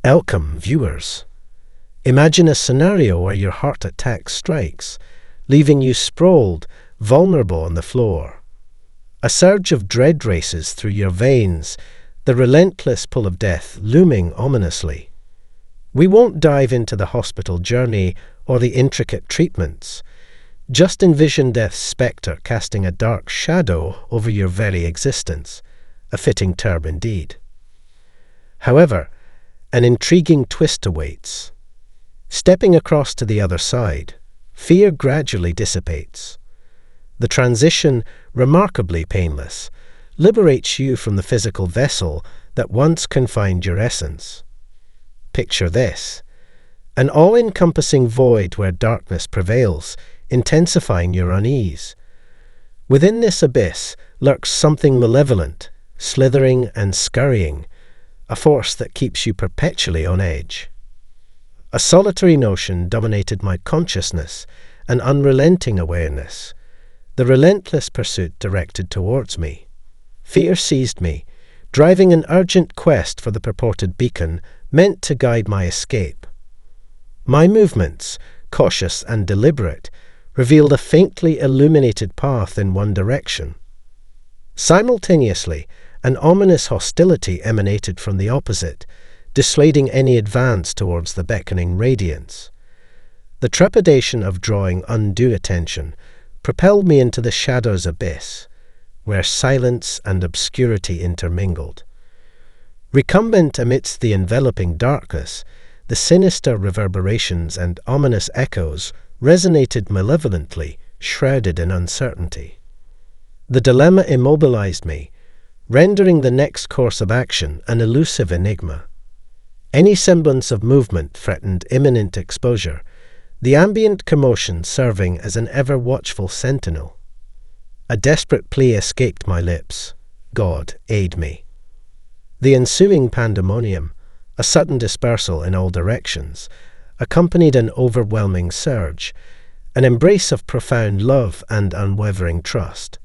Welcome, viewers. Imagine a scenario where your heart attack strikes, leaving you sprawled, vulnerable on the floor. A surge of dread races through your veins, the relentless pull of death looming ominously. We won't dive into the hospital journey or the intricate treatments. Just envision death's spectre casting a dark shadow over your very existence, a fitting term indeed. However, an intriguing twist awaits. Stepping across to the other side, fear gradually dissipates. The transition, remarkably painless, liberates you from the physical vessel that once confined your essence. Picture this: an all-encompassing void where darkness prevails, intensifying your unease. Within this abyss lurks something malevolent, slithering and scurrying, a force that keeps you perpetually on edge. A solitary notion dominated my consciousness, an unrelenting awareness, the relentless pursuit directed towards me. Fear seized me, driving an urgent quest for the purported beacon meant to guide my escape. My movements, cautious and deliberate, revealed a faintly illuminated path in one direction. Simultaneously, an ominous hostility emanated from the opposite, dissuading any advance towards the beckoning radiance. The trepidation of drawing undue attention propelled me into the shadow's abyss, where silence and obscurity intermingled. Recumbent amidst the enveloping darkness, the sinister reverberations and ominous echoes resonated malevolently, shrouded in uncertainty. The dilemma immobilized me, rendering the next course of action an elusive enigma. Any semblance of movement threatened imminent exposure, the ambient commotion serving as an ever-watchful sentinel. A desperate plea escaped my lips: God, aid me. The ensuing pandemonium, a sudden dispersal in all directions, accompanied an overwhelming surge, an embrace of profound love and unwavering trust.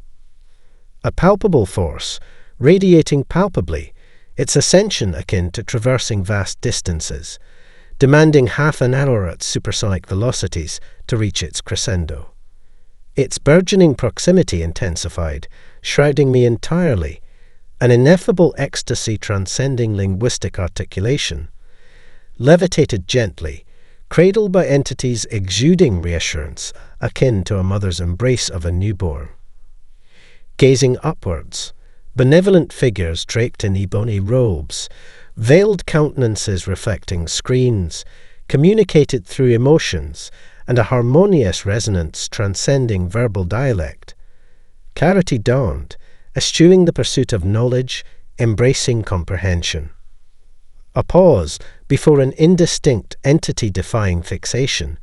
A palpable force, radiating palpably, its ascension akin to traversing vast distances, demanding half an hour at supersonic velocities to reach its crescendo. Its burgeoning proximity intensified, shrouding me entirely, an ineffable ecstasy transcending linguistic articulation. Levitated gently, cradled by entities exuding reassurance akin to a mother's embrace of a newborn. Gazing upwards, benevolent figures draped in ebony robes, veiled countenances reflecting screens, communicated through emotions and a harmonious resonance transcending verbal dialect. Clarity dawned, eschewing the pursuit of knowledge, embracing comprehension. A pause before an indistinct entity-defying fixation,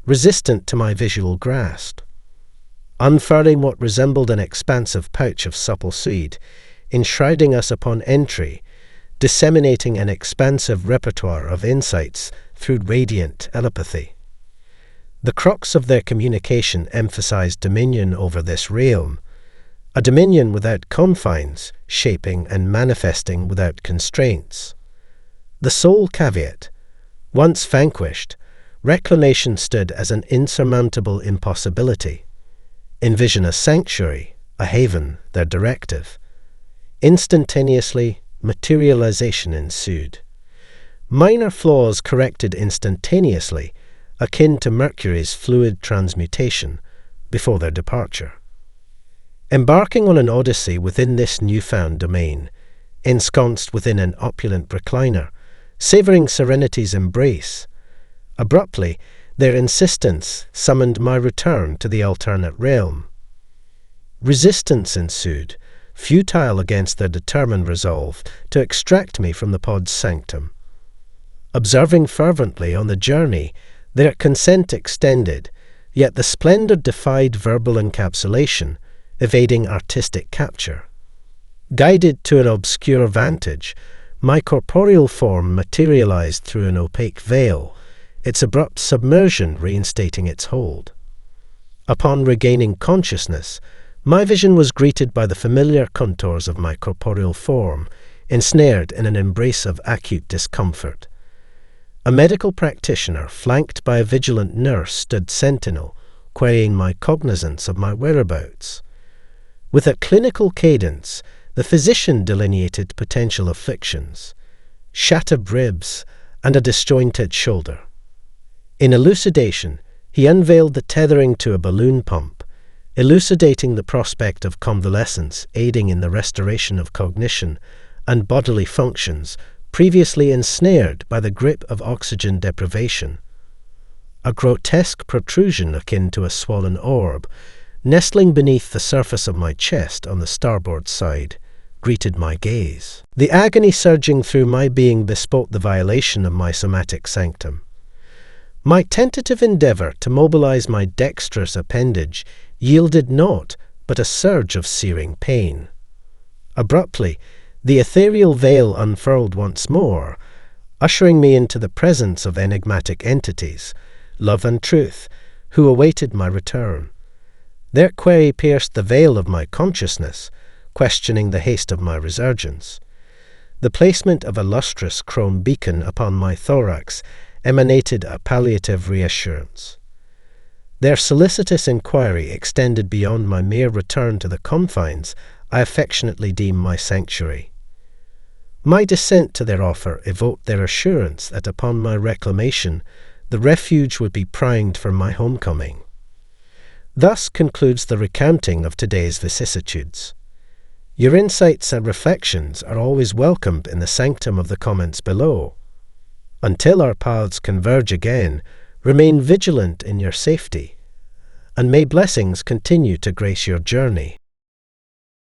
resistant to my visual grasp. Unfurling what resembled an expansive pouch of supple seed, enshrouding us upon entry, disseminating an expansive repertoire of insights through radiant telepathy. The crux of their communication emphasized dominion over this realm, a dominion without confines, shaping and manifesting without constraints. The sole caveat: once vanquished, reclamation stood as an insurmountable impossibility. Envision a sanctuary, a haven, their directive. Instantaneously, materialization ensued. Minor flaws corrected instantaneously, akin to Mercury's fluid transmutation, before their departure. Embarking on an odyssey within this newfound domain, ensconced within an opulent recliner, savouring serenity's embrace, abruptly, their insistence summoned my return to the alternate realm. Resistance ensued, futile against their determined resolve to extract me from the pod's sanctum. Observing fervently on the journey, their consent extended, yet the splendour defied verbal encapsulation, evading artistic capture. Guided to an obscure vantage, my corporeal form materialized through an opaque veil, its abrupt submersion reinstating its hold. Upon regaining consciousness, my vision was greeted by the familiar contours of my corporeal form, ensnared in an embrace of acute discomfort. A medical practitioner, flanked by a vigilant nurse, stood sentinel, querying my cognizance of my whereabouts. With a clinical cadence, the physician delineated potential afflictions: shattered ribs and a disjointed shoulder. In elucidation, he unveiled the tethering to a balloon pump, elucidating the prospect of convalescence aiding in the restoration of cognition and bodily functions previously ensnared by the grip of oxygen deprivation. A grotesque protrusion akin to a swollen orb, nestling beneath the surface of my chest on the starboard side, greeted my gaze. The agony surging through my being bespoke the violation of my somatic sanctum. My tentative endeavour to mobilize my dexterous appendage yielded naught but a surge of searing pain. Abruptly, the ethereal veil unfurled once more, ushering me into the presence of enigmatic entities, love and truth, who awaited my return. Their query pierced the veil of my consciousness, questioning the haste of my resurgence. The placement of a lustrous chrome beacon upon my thorax emanated a palliative reassurance. Their solicitous inquiry extended beyond my mere return to the confines I affectionately deem my sanctuary. My dissent to their offer evoked their assurance that upon my reclamation the refuge would be primed for my homecoming. Thus concludes the recounting of today's vicissitudes. Your insights and reflections are always welcomed in the sanctum of the comments below. Until our paths converge again, remain vigilant in your safety, and may blessings continue to grace your journey.